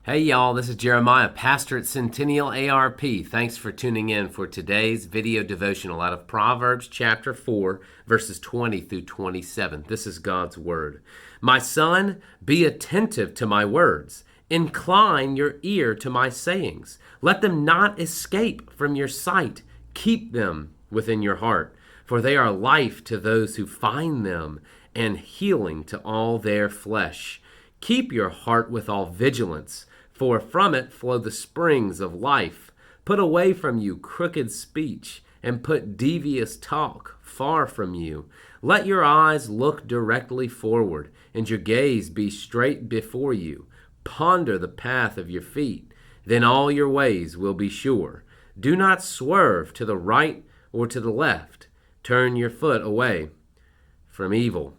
Hey y'all, this is Jeremiah, pastor at Centennial ARP. Thanks for tuning in for today's video devotional out of Proverbs chapter 4, verses 20 through 27. This is God's word. My son, be attentive to my words. Incline your ear to my sayings. Let them not escape from your sight. Keep them within your heart, for they are life to those who find them and healing to all their flesh. Keep your heart with all vigilance, for from it flow the springs of life. Put away from you crooked speech, and put devious talk far from you. Let your eyes look directly forward, and your gaze be straight before you. Ponder the path of your feet, then all your ways will be sure. Do not swerve to the right or to the left. Turn your foot away from evil.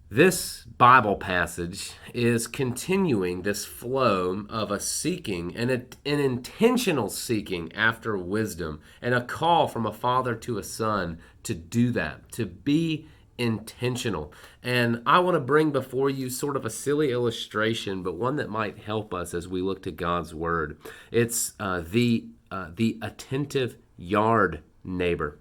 This Bible passage is continuing this flow of a seeking and an intentional seeking after wisdom and a call from a father to a son to do that, to be intentional. And I want to bring before you sort of a silly illustration, but one that might help us as we look to God's word. It's the attentive yard neighbor.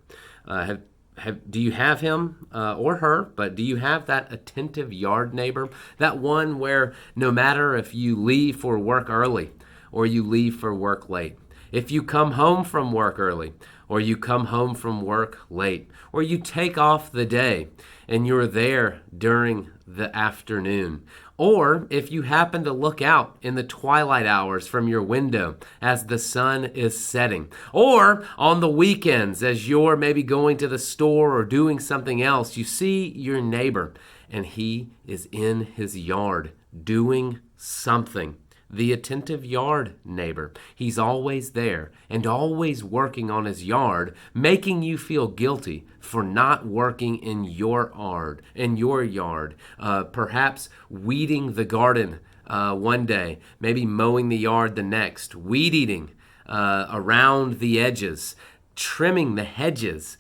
Do you have him or her, but do you have that attentive yard neighbor? That one where no matter if you leave for work early or you leave for work late, if you come home from work early or you come home from work late, or you take off the day and you're there during the afternoon, or if you happen to look out in the twilight hours from your window as the sun is setting, or on the weekends as you're maybe going to the store or doing something else, you see your neighbor and he is in his yard doing something. The attentive yard neighbor. He's always there and always working on his yard, making you feel guilty for not working in your yard. Perhaps weeding the garden one day, maybe mowing the yard the next, weed eating around the edges, trimming the hedges,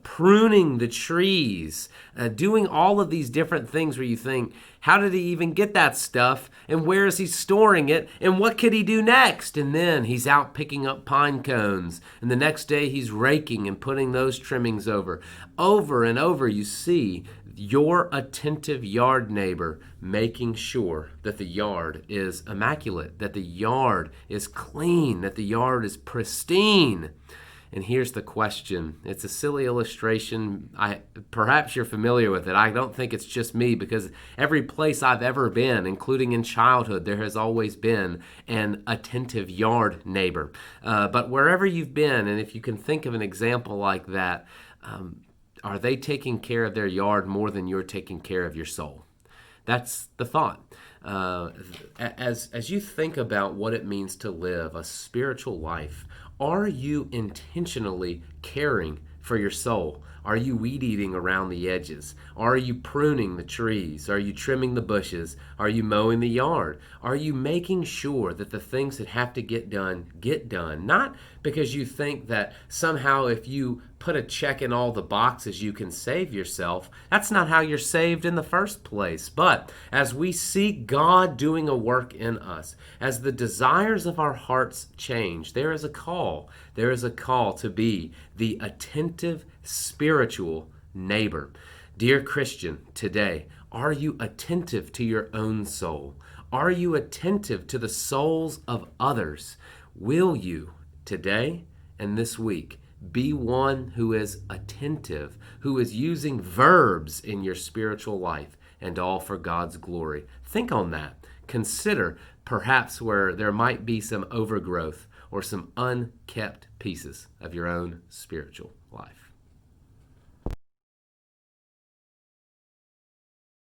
pruning the trees, doing all of these different things where you think, how did he even get that stuff? And where is he storing it? And what could he do next? And then he's out picking up pine cones. And the next day he's raking and putting those trimmings over. Over and over you see your attentive yard neighbor making sure that the yard is immaculate, that the yard is clean, that the yard is pristine. And here's the question. It's a silly illustration. Perhaps you're familiar with it. I don't think it's just me, because every place I've ever been, including in childhood, there has always been an attentive yard neighbor. But wherever you've been, and if you can think of an example like that, are they taking care of their yard more than you're taking care of your soul? That's the thought. As you think about what it means to live a spiritual life, are you intentionally caring for your soul? Are you weed eating around the edges? Are you pruning the trees? Are you trimming the bushes? Are you mowing the yard? Are you making sure that the things that have to get done? Not because you think that somehow if you put a check in all the boxes you can save yourself. That's not how you're saved in the first place. But as we see God doing a work in us, as the desires of our hearts change, there is a call. There is a call to be the attentive spiritual neighbor. Dear Christian, today, are you attentive to your own soul? Are you attentive to the souls of others? Will you, today and this week, be one who is attentive, who is using verbs in your spiritual life, and all for God's glory? Think on that. Consider perhaps where there might be some overgrowth or some unkept pieces of your own spiritual life.